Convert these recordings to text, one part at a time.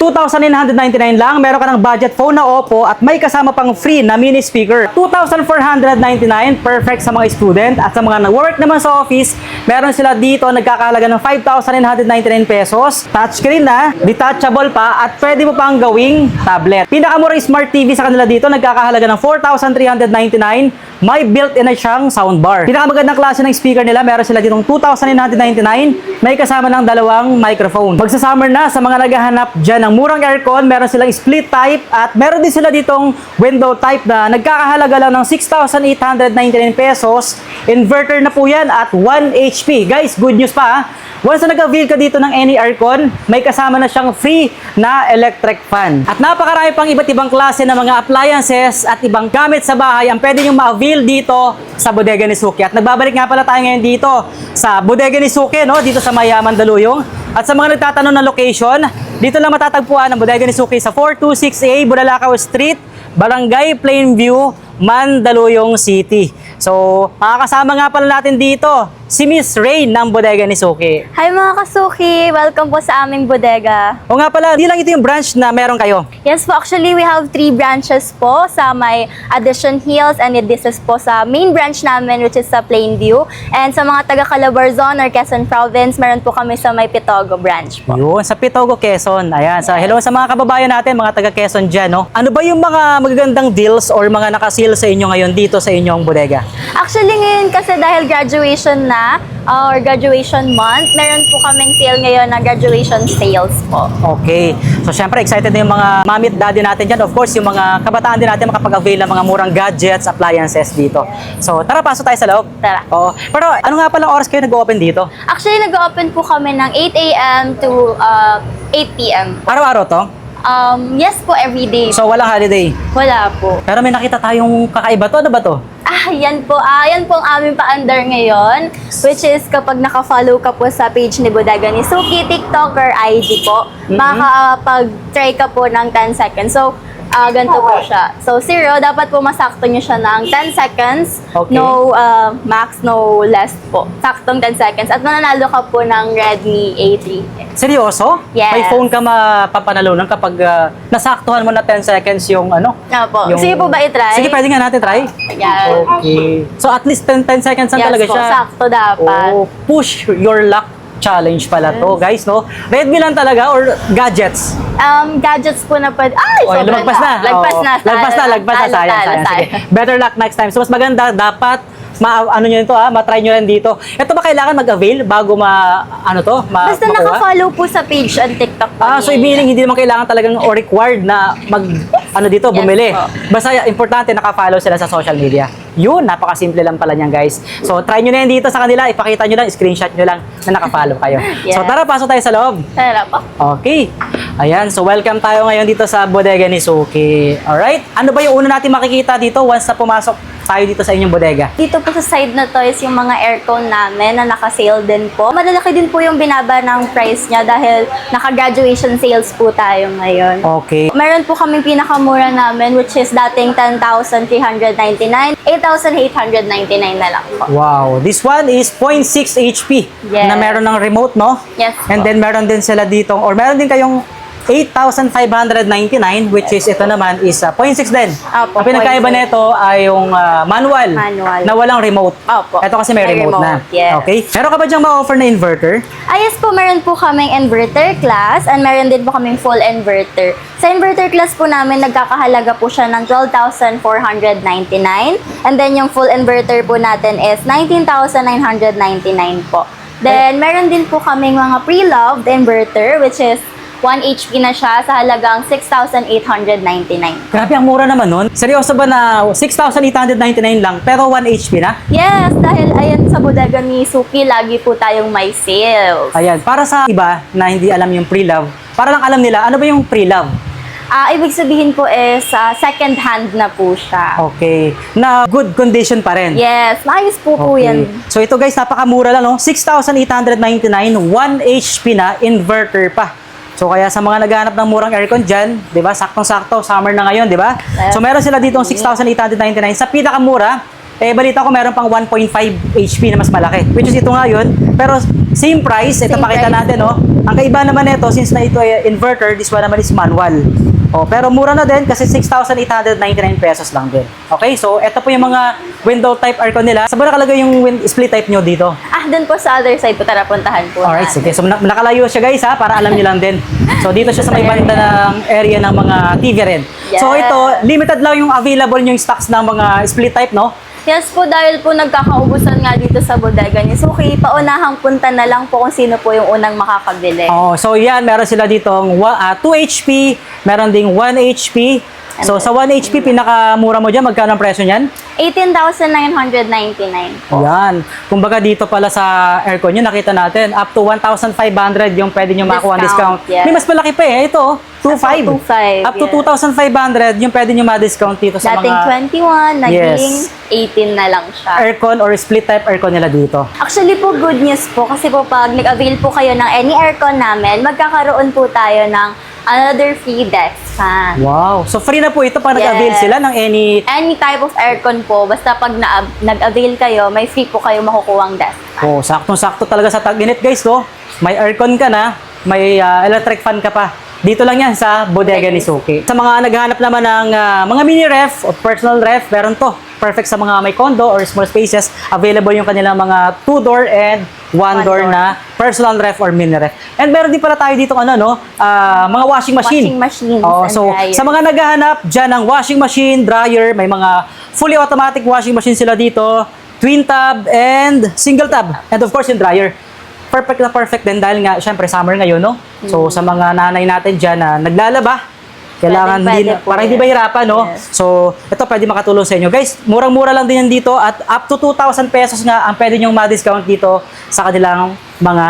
2,999 lang, meron ka ng budget phone na Oppo at may kasama pang free na mini speaker. 2,499, perfect sa mga student at sa mga nag-work naman sa office, meron sila dito nagkakahalaga ng 5,999 pesos. Touchscreen na, detachable pa at pwede mo pang gawing tablet. Pinakamurang smart TV sa kanila dito nagkakahalaga ng 4,399. May built-in na siyang soundbar. Pinakamagandang klase ng speaker nila, meron sila ditong 2,999. May kasama ng dalawang microphone. Magsa-summer na sa mga naghahanap dyan ng murang aircon, meron silang split type at meron din sila ditong window type na nagkakahalaga lang ng 6,899 pesos. Inverter na po yan at 1 HP. Guys, good news pa ha. Once na nag-avail ka dito ng any aircon, may kasama na siyang free na electric fan. At napakarami pang iba't ibang klase ng mga appliances at ibang gamit sa bahay ang pwede nyo ma-avail dito sa Bodega ni Suki. At nagbabalik nga pala tayo ngayon dito sa Bodega ni Suki, no? Dito sa Mayaman, Mandaluyong. At sa mga nagtatanong ng location, dito lang matatagpuan ang Bodega ni Suki sa 426A Bulalakaw Street, Barangay Plainview, Mandaluyong City. So, makakasama nga pala natin dito si Miss Rain ng Bodega ni Suki. Hi mga kasuki! Welcome po sa aming bodega. O nga pala, di lang ito yung branch na meron kayo. Yes po, actually we have 3 branches po sa may Addition Hills and this is po sa main branch namin which is sa Plainview. And sa mga taga Calabarzon or Quezon Province, meron po kami sa may Pitogo branch po. Yun, sa Pitogo, Quezon. Ayan, sa hello sa mga kababayan natin, mga taga Quezon dyan, no? Ano ba yung mga magagandang deals or mga nakasil sa inyo ngayon dito sa inyong bodega? Actually ngayon kasi dahil graduation na or graduation month, meron po kaming sale ngayon na graduation sales po. Okay. So, syempre, excited na yung mga mami at daddy natin dyan. Of course, yung mga kabataan din natin makapag-avail ng mga murang gadgets, appliances dito. So, tara, pasok tayo sa loob. Tara. Oo. Pero, ano nga palang oras kayo nag-open dito? Actually, nag-open po kami ng 8 a.m. to 8 p.m. Araw-araw to? Yes po, every day. So, walang holiday. Wala po. Pero may nakita tayong kakaiba to. Ano ba to? Yan po. Yan po ang aming pa-under ngayon. Which is kapag naka-follow ka po sa page ni Bodega ni Suki, TikTok or IG po, makakapag-try ka po ng 10 seconds. So, ganito po siya. So, 0, dapat po masakto nyo siya ng 10 seconds. Okay. No max, no less po. Saktong 10 seconds. At mananalo ka po ng Redmi A3. Seryoso? Yes. May phone ka mapapanalunan kapag nasaktuhan mo na 10 seconds yung ano? Opo. Sige po ba i-try? Sige, pwede nga natin try. Ayan. Okay. So, at least 10 seconds lang Yes talaga po, siya. sakto dapat. Oh, push your luck challenge pala to, guys, no? Redmi lang talaga or gadgets? Gadgets po na pwede. Ay, Oy, sobrang lumagpas na. Lagpas Oo. na. Lagpas na. Sayang. Sige. Better luck next time. So, mas maganda, dapat ano nyo ito matry nyo rin dito. Ito ba kailangan mag-avail bago Basta makuha? naka-follow po sa page and TikTok po. So meaning hindi naman kailangan talagang or required na bumili. po. Basta importante naka-follow sila sa social media. Yun, napakasimple lang pala niyan, guys. So try nyo na yan dito sa kanila, ipakita nyo lang, screenshot nyo lang na naka-follow kayo. Yes. So tara, pasok tayo sa loob. Tara po. Okay. Ayan, so welcome tayo ngayon dito sa Bodega ni Suki. Alright, ano ba yung una natin makikita dito once na pumasok tayo dito sa inyong bodega? Dito po sa side na to is yung mga aircon namin na naka-sale din po. Malalaki din po yung binaba ng price niya dahil naka-graduation sales po tayo ngayon. Okay. Meron po kaming pinakamura namin which is dating 10,399, 8,899 na lang po. Wow, this one is 0.6 HP Yes. na meron ng remote, no? Yes And po. then meron din sila dito, or meron din kayong 8,599, which is ito naman is 0.6 din. Opo, Ang pinagkaiba 0.6. nito ay yung manual na walang remote. Opo. Ito kasi may remote na. Yes. Okay. Meron ka ba dyang ma-offer na inverter? Yes po, meron po kaming inverter class and meron din po kaming full inverter. Sa inverter class po namin, nagkakahalaga po siya ng 12,499 and then yung full inverter po natin is 19,999 po. Then, meron din po kaming mga pre-loved inverter which is 1 HP na siya sa halagang 6,899. Grabe, ang mura naman nun. Seryoso ba na 6,899 lang pero 1 HP na? Yes, dahil ayan sa bodega ni Suki, lagi po tayong may sales. Ayan. Para sa iba na hindi alam yung pre-love, para lang alam nila, ano ba yung pre-love? Ibig sabihin po is second hand na po siya. Okay. Na good condition pa rin. Yes, maayos po yan. So ito guys, napakamura lang, no? 6,899, 1 HP na, inverter pa. So kaya sa mga naghahanap ng murang aircon dyan, di ba? Saktong-sakto, summer na ngayon, di ba? Yes. So meron sila ditong 6,899. Sa pinakamura, balita ko meron pang 1.5 HP na mas malaki. Which is ito nga yun. Pero Same price. Ito Same pakita price. natin, no? Ang kaiba naman nito, since na ito ay inverter, this one naman is manual. Oh, pero mura na din kasi 6,899 pesos lang din. Okay, so ito po yung mga window type aircon nila. Saan ba nakalagay yung split type nyo dito? Dun po sa other side po, tara puntahan po Alright, natin. sige. So nakalayo siya guys ha, para alam niyo lang din. So dito siya sa may banda ng area ng mga TV rin. So Yes. ito, limited lang yung available yung stocks ng mga split type, no? Yes po, dahil po nagkakaubusan nga dito sa bodega ni Suki, paunahang punta na lang po kung sino po yung unang makakabili. Oh, so yan, meron sila ditong 2 HP, meron ding 1 HP. So sa 1 HP, pinakamura mo dyan, magkano ang presyo niyan? 18,999 po. Yan. Kumbaga dito pala sa aircon nyo, nakita natin, up to 1,500 yung pwede nyo makuha ang discount. Discount, yes. May mas malaki pa eh. Ito, 2,500. 2,500, Up to yes. 2,500 yung pwede nyo ma-discount dito sa Dating mga 21, naging Yes. 18 na lang siya. aircon or split type aircon nila dito. Actually po, good news po kasi po pag nag-avail po kayo ng any aircon namin, magkakaroon po tayo ng another free desk fan. Wow. So free na po ito pag nag-avail Yes. sila ng any... Any type of aircon po, basta pag nag-avail kayo, may free po kayo makukuhang desk fan. Oh, saktong-sakto talaga sa tag-init guys, no? May aircon ka na, may electric fan ka pa. Dito lang yan sa bodega ni Suki. Sa mga naghahanap naman ng mga mini ref o personal ref, meron to. Perfect sa mga may condo or small spaces. Available yung kanilang mga 2-door and 1-door na personal ref or mini ref. And meron din pala tayo dito mga washing machine. Washing machines Oh, and so dryers. sa mga naghahanap dyan ng washing machine, dryer, may mga fully automatic washing machine sila dito, twin tab and single tab. And of course yung dryer. Perfect na perfect din dahil nga, syempre, summer ngayon, no? So, sa mga nanay natin dyan na naglalaba, kailangan Pwede po para hindi yan. mahirapan, no? Yes. So, ito pwede makatulong sa inyo. Guys, murang-mura lang din yan dito at up to 2,000 pesos nga ang pwede nyong ma-discount dito sa kanilang mga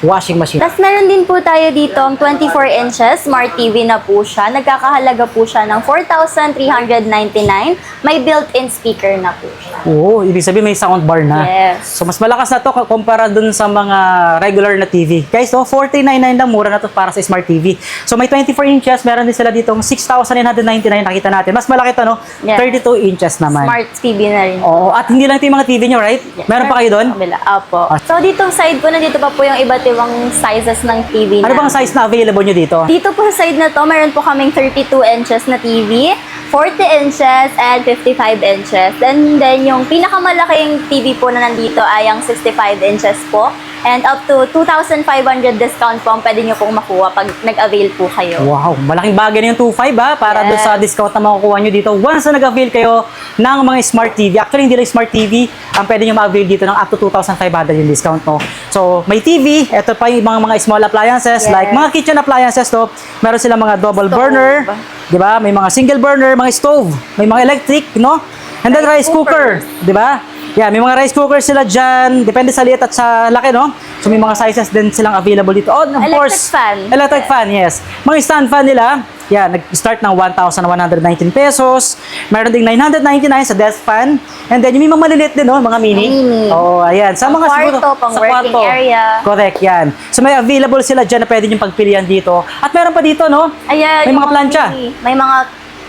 washing machine. Tapos meron din po tayo dito ang 24 inches, smart TV na po siya. Nagkakahalaga po siya ng 4,399. May built-in speaker na po siya. Oo, ibig sabihin may soundbar na. Yes. So, mas malakas na to kumpara dun sa mga regular na TV. Guys, so, 4,999 lang, mura na to para sa smart TV. So, may 24 inches, meron din sila ditong 6,999, nakita natin. Mas malaki to, no? Yes. 32 inches naman. Smart TV na rin. Oo, at hindi lang ito yung mga TV nyo, right? Meron pa kayo doon? Kabila. Apo. Ah. So, dito side po, nandito pa po yung iba't ibang sizes ng TV Ano na. bang size na available nyo dito? Dito po sa side na to, meron po kaming 32 inches na TV, 40 inches, and 55 inches. Then yung pinakamalaking TV po na nandito ay ang 65 inches po. And up to 2,500 discount po ang pwede nyo pong makuha pag nag-avail po kayo. Wow, malaking bagay na yung 2.5 para doon sa Yes. discount na makukuha nyo dito. Once na nag-avail kayo ng mga smart TV, actually hindi lang smart TV, ang pwede nyo ma-avail dito ng up to 2,500 yung discount, no? So, may TV, ito pa yung mga small appliances, Yes. like mga kitchen appliances, to. Meron silang mga double Stove. burner, di ba? May mga single burner, mga stove, may mga electric, no? And then rice Rice cooker, di ba? Yeah, may mga rice cookers sila dyan. Depende sa liit at sa laki, no? So, may mga sizes din silang available dito. Oh, of Electric course. fan. Electric fan, yes. Mga stand fan nila, yan, nag-start ng 1,119 pesos. Meron ding 999 sa desk fan. And then, yung may mga maliliit din, no? Mga mini. Mini. Oh, ayan. Sa Pang mga kwarto, pang sa working kwarto. area. Correct, yan. So, may available sila dyan na pwede nyo pagpilian dito. At meron pa dito, no? Ayan, May yung mga plancha. May mga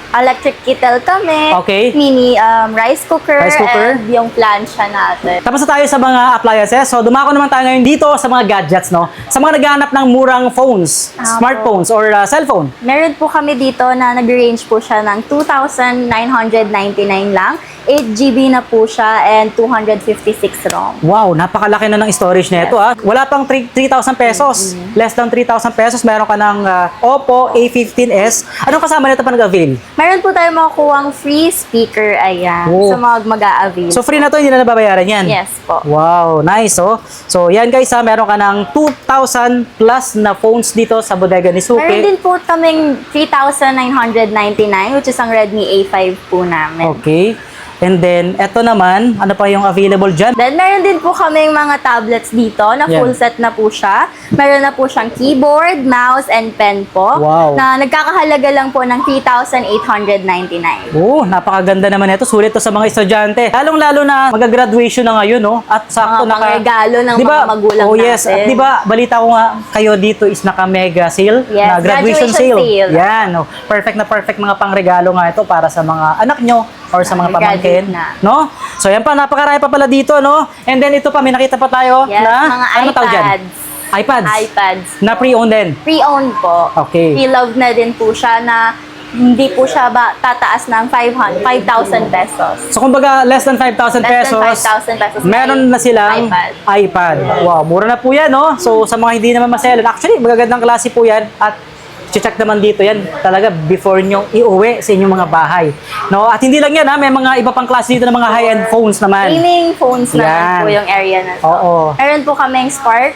electric kettle kami. Okay. Mini rice cooker. Rice cooker. And yung plancha natin. Tapos na tayo sa mga appliances. So, dumako naman tayo ngayon dito sa mga gadgets, no? Sa mga naghahanap ng murang phones, smartphones, or cellphone. Meron po kami dito na nag-range po siya ng 2,999 lang. 8 GB na po siya and 256 ROM. Wow, napakalaki na ng storage nito ah. Wala pang 3,000 pesos. Less than 3,000 pesos, meron ka ng Oppo A15s. Anong kasama nito pa nag-avail? Meron po tayo makukuhang free speaker, ayan, Oh. sa mga mag-a-avail. So free na to, hindi na nababayaran yan? Yes po. Wow, nice oh. So yan guys ha, meron ka ng 2,000 plus na phones dito sa bodega ni Meron Suki. din po kaming 3,999 which is ang Redmi A5 po namin. Okay. And then, eto naman, ano pa yung available dyan? Then, meron din po kaming mga tablets dito na Yan. full set na po siya. Meron na po siyang keyboard, mouse, and pen po. Wow. Na nagkakahalaga lang po ng 3,899. Oh, napakaganda naman ito. Sulit to sa mga estudyante. Lalong-lalo na mag-graduation na ngayon, no? At sakto Mga pangregalo ng Di ba? mga magulang oh, yes. natin. At di ba, balita ko nga, kayo dito is naka-mega sale? Yes, na graduation graduation sale. sale. Yan. Oh, perfect na perfect mga pangregalo nga ito para sa mga anak nyo or sa mga Graduate pamangkin. na. No? So So yan pa, napakarami pa pala dito, no? And then ito pa, may nakita pa tayo Yes, na, mga ano tawag dyan? iPads. iPads. iPads. Na pre-owned din. Pre-owned po. Okay. Pre-loved na din po siya na hindi po siya tataas ng 5,000 pesos. So kumbaga, less than 5,000 Less pesos, than 5,000 pesos, meron na silang iPad. Wow, mura na po yan, no? So sa mga hindi naman maselan, actually, magagandang klase po yan at check naman dito yan talaga before nyo iuwi sa inyong mga bahay. No? At hindi lang yan, ha? May mga iba pang klase dito ng mga high-end phones naman. Gaming phones Yan. naman po yung area na to. Oo. Meron po kaming Spark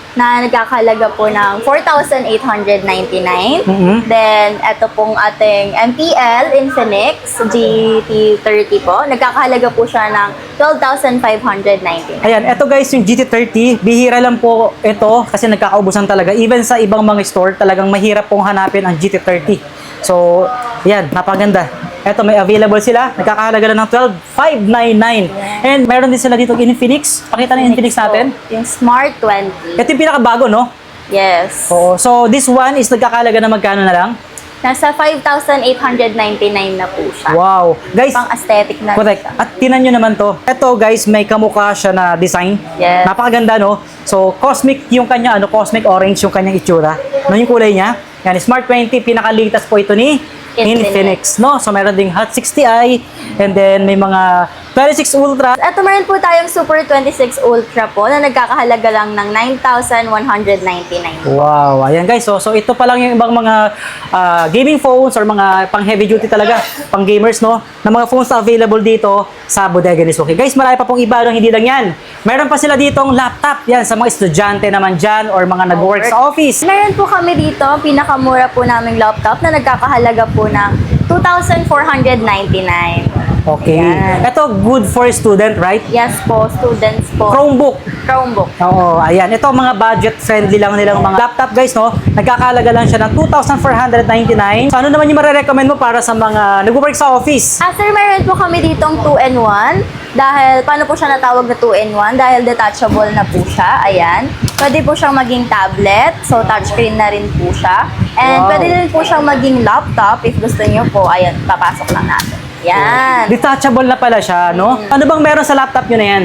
na nagkakalaga po ng 4,899. Then, ito pong ating MPL Infinix GT30 po. Nagkakahalaga po siya ng 12,599. Ayan, eto guys, yung GT30, bihira lang po ito kasi nagkakaubusan talaga. Even sa ibang mga store, talagang mahirap pong hanapin ang GT30. So, yan, napaganda. Eto, may available sila. Nagkakahalaga lang ng 12,599. And meron din sila dito Infinix. Pakita na yung Infinix natin. Yung Smart 20. Ito yung pinakabago, no? Yes. Oo. So, this one is nagkakahalaga na magkano na lang? Nasa 5,899 na po siya. Wow. Guys, Pang aesthetic na correct. siya. At tinan nyo naman to. Ito guys, may kamukha siya na design. Yes. Napakaganda, no? So, cosmic yung kanya, cosmic orange yung kanyang itsura. No, yung kulay niya. Yan, Smart 20, pinaka-latest po ito ni Infinix, no? So, meron ding Hot 60i, and then may mga 26 Ultra. Ito meron po tayong Super 26 Ultra po na nagkakahalaga lang ng 9,199. Wow, ayan guys. So ito pa lang yung ibang mga gaming phones or mga pang heavy duty talaga, pang gamers, no? Na mga phones na available dito sa Bodega ni Suki. Guys, marami pa pong iba, no? Hindi lang yan. Meron pa sila ditong laptop, yan, sa mga estudyante naman dyan or mga nag-work sa office. Meron po kami dito, pinakamura po naming laptop na nagkakahalaga po ng 2,499. Okay. Ayan. Ito, good for student, right? Yes po, students po. Chromebook. Chromebook. Oo, ayan. Ito, mga budget-friendly lang nilang mga laptop, guys, no? Nagkakahalaga lang siya ng 2,499. So, ano naman yung marirecommend mo para sa mga nag-work sa office? Sir, meron po kami ditong 2-in-1. Dahil, paano po siya natawag na 2-in-1? Dahil detachable na po siya. Ayan. Pwede po siyang maging tablet. So, touchscreen na rin po siya. And Wow. pwede rin po siyang maging laptop if gusto niyo po. Ayan, papasok lang natin. Yan. Detachable na pala siya, no? Ano bang meron sa laptop nyo na yan?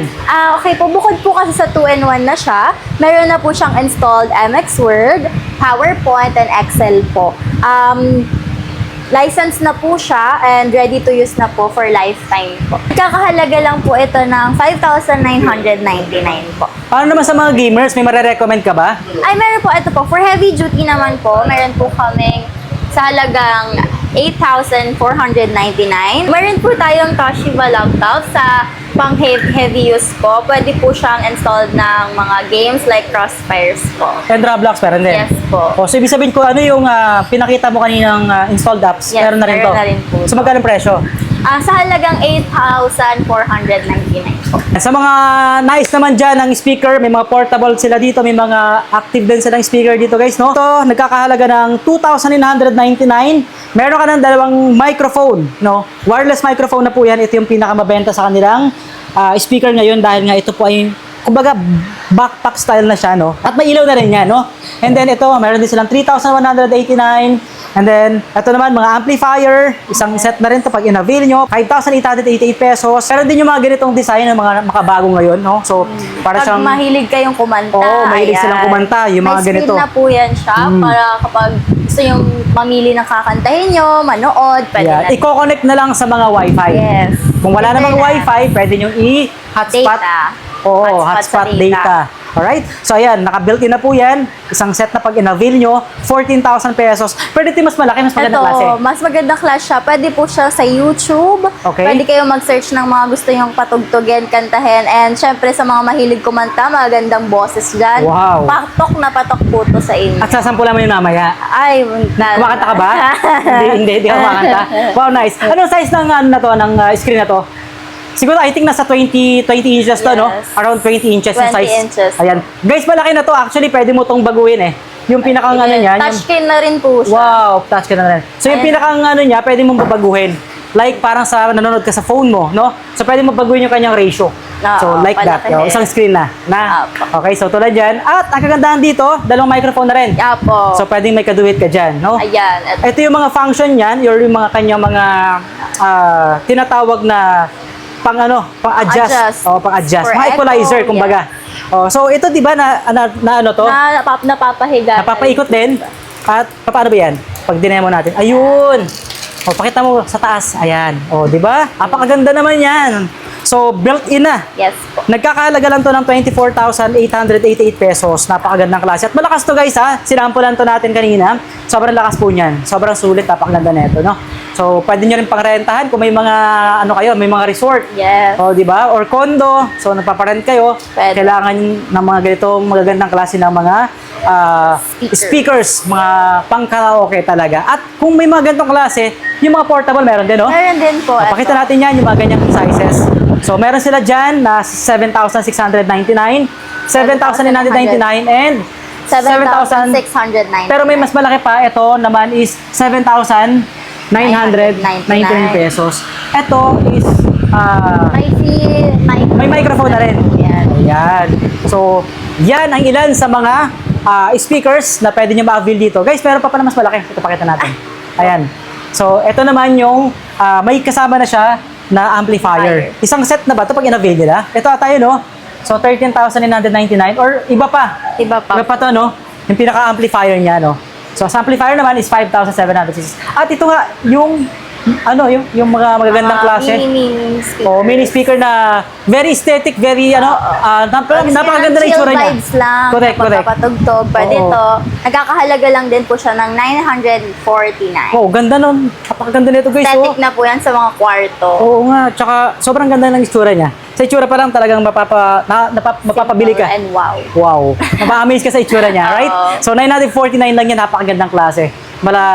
Okay po. Bukod po kasi sa 2-in-1 na siya, meron na po siyang installed MX Word, PowerPoint, and Excel po. License na po siya and ready to use na po for lifetime po. Kakahalaga lang po ito ng 5,999 po. Paano naman sa mga gamers? May marirecommend ka ba? Ay, meron po ito po. For heavy duty naman po, meron po kaming sa halagang 8,499. Meron po tayong Toshiba laptop sa pang heavy use po. Pwede po siyang installed ng mga games like Crossfires po. And Roblox, meron din? Yes po. O, so ibig sabihin ko, ano yung pinakita mo kaninang installed apps? Yes, meron na rin meron to? na rin po. So magkano ang presyo? Sa halagang 8,499 po. Sa mga nice naman dyan ng speaker, may mga portable sila dito, may mga active din silang speaker dito guys, no? Ito, nagkakahalaga ng 2,999. Meron ka ng dalawang microphone, no? Wireless microphone na po yan. Ito yung pinakamabenta sa kanilang speaker ngayon dahil nga ito po ay, kumbaga, backpack style na siya, no? At may ilaw na rin yan, no? And then ito, meron din silang 3,189. And then, ito naman, mga amplifier. Isang set na rin to pag in-avail nyo. 5,888 pesos. Meron din yung mga ganitong design ng mga makabago ngayon, no? So, para Pag siyang... mahilig kayong kumanta, Oo, mahilig ayan. silang kumanta, yung mga May screen ganito. na po yan siya para kapag gusto yung mamili ng kakantahin nyo, manood, pwede Yeah, na. i-connect na lang sa mga wifi. Yes. Kung wala Pwede namang na. wifi, pwede nyo i-hotspot. Data. Oo, Hotspot hotspot sa data. Alright? So, ayan, naka-built-in na po yan. Isang set na pag in-avail nyo, 14,000 pesos. Pwede ito mas malaki, mas magandang klase. Ito, mas magandang class siya. Pwede po siya sa YouTube. Okay. Pwede kayong mag-search ng mga gusto nyong patugtugin, kantahin. And syempre sa mga mahilig kumanta, magandang boses dyan. Wow. Patok na patok po to sa inyo. At sasampulan mo yun mamaya. Ay, Kumakanta ka ba? hindi ka kumakanta. Wow, nice. Anong size ng ano na to, ng screen na to? Siguro, I think nasa 20 inches to, no? Yes. Around 20 inches yung 20 size. inches. Ayan. Guys, malaki na to. Actually, pwede mo tong baguhin eh. Yung pinakang ano niya. yung- Touchscreen na rin po siya. Wow, touch ka na rin. So, yung Ayan. pinakang ano niya, pwede mong babaguhin. Like, parang sa nanonood ka sa phone mo, no? So, pwede mo baguhin yung kanyang ratio. So, like that. palaki. Isang screen na. Apo. Okay, so tulad yan. At ang kagandahan dito, dalawang microphone na rin. Apo. So, pwedeng may kaduit ka dyan, no? Ayan. Ito yung mga function niyan, or yung mga kanyang mga tinatawag na pang-adjust. Adjust. Pang-adjust. For Mga equalizer, echo, kumbaga. So, ito, di ba, na ano to? Napapahiga. Napapaikot din. At, paano ba yan? Pag dinemo natin. Ayun! Pakita mo sa taas. Ayan. Di ba? Apakaganda naman yan. So, built-in na. Yes po. Nagkakahalaga lang to ng 24,888 pesos. Napakagandang klase. At malakas to guys ha. Sinampulan to natin kanina. Sobrang lakas po niyan. Sobrang sulit. Napakaganda nito, no? So, pwede nyo rin pangrentahan kung may mga, may mga resort. Yes. Di ba? Or condo. So, nagpaparent kayo. Pwede. Kailangan ng mga ganitong magagandang klase ng mga speakers. Mga pang-karaoke talaga. At kung may mga ganitong klase, yung mga portable meron din, no? Meron din po. Pakita natin yan, yung mga ganyang sizes. So, meron sila dyan na 7,699, 7,999, and 7,609. Pero may mas malaki pa. Ito naman is 7,999 pesos. Ito is may microphone na rin. Yan. Ayan. So, yan ang ilan sa mga speakers na pwede nyo ma-avail dito. Guys, meron pa pala mas malaki. Ito, pakita natin. Ayan. So, ito naman yung may kasama na siya na amplifier. Isang set na ba ito pag in-avail nila? Ito tayo, no? So, 13,999 or iba pa. Iba pa. Iba pa to, no? Yung pinaka-amplifier niya, no? So, sa amplifier naman is 5,760. At ito nga, yung mga magagandang klase. Mini speaker. Mini speaker na very aesthetic, very napakaganda na itsura niya. Vibes lang. Correct. Pagpapatugtog. Pwede Oo. to. Nagkakahalaga lang din po siya ng 949. Ganda nun. Napakaganda nito, guys. Aesthetic na po yan sa mga kwarto. Oo nga, tsaka sobrang ganda ng itsura niya. Sa itsura pa lang talagang mapapabili ka. And wow. Wow. Mapa-amaze ka sa itsura niya, right? Oo. So, 949 lang yan, napakagandang klase.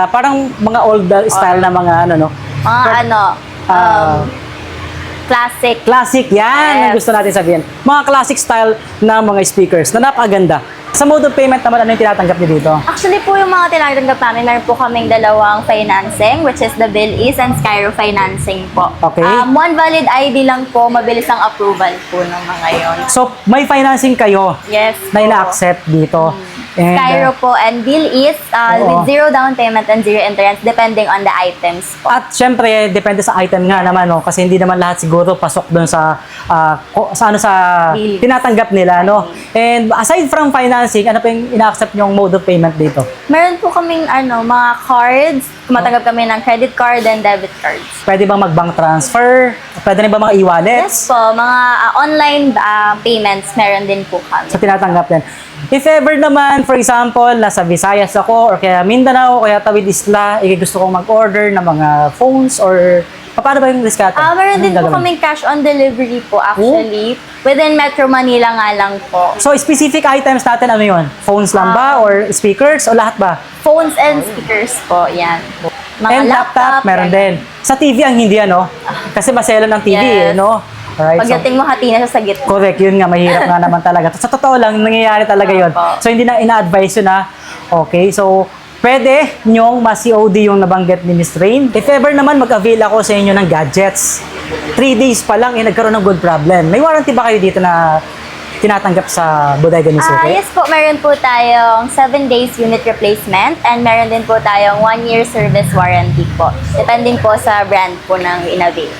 Parang mga old style na mga Mga classic. Classic, yan ang Yes. gusto natin sabihin. Mga classic style na mga speakers na napakaganda. Sa mode of payment naman, ano yung tinatanggap niyo dito? Actually po yung mga tinatanggap namin, meron po kaming dalawang financing, which is the Bill Ease and Skyro financing po. Okay. One valid ID lang po, mabilis ang approval po ng mga yon. So, may financing kayo Yes na po. ina-accept dito. And, Skyro po and Bill Ease Oo. with 0 down payment and 0 interest depending on the items po. at syempre, depende sa item nga naman, no? Kasi hindi naman lahat siguro pasok doon sa Bill. tinatanggap nila, no? And aside from financing, ano pa yung ina-accept yung mode of payment dito? Meron po kaming mga cards, tumatanggap kami ng credit card and debit cards. Pwede bang mag-bank transfer? Pwede rin ba mga e-wallets? Yes po, mga online payments meron din po kami. So, tinatanggap din. If ever naman, for example, nasa Visayas ako, or kaya Mindanao, o kaya Tawid Isla, gusto kong mag-order ng mga phones, or paano ba yung diskarte? Meron Anong din po gagawin? kaming cash on delivery po actually. Within Metro Manila nga lang po. So, specific items natin, ano yun? Phones lang ba? Or speakers? O lahat ba? Phones and speakers po, yan. Mga And laptop, meron din. Sa TV ang hindi, ano? Kasi masela ng TV, Yes. no? Alright, so, Pagdating mo hati na siya sa gitna. correct, yun nga, mahirap nga naman talaga. Sa totoo lang, nangyayari talaga yun. Opo. So, hindi na ina-advise yun na, okay, so, pwede nyong ma-COD yung nabanggit ni Miss Rain. If ever naman mag-avail ako sa inyo ng gadgets, 3 days pa lang, nagkaroon ng good problem. May warranty ba kayo dito na tinatanggap sa bodega ni Suki? Yes po, meron po tayong 7 days unit replacement and meron din po tayong 1 year service warranty po. Depending po sa brand po ng in-avail.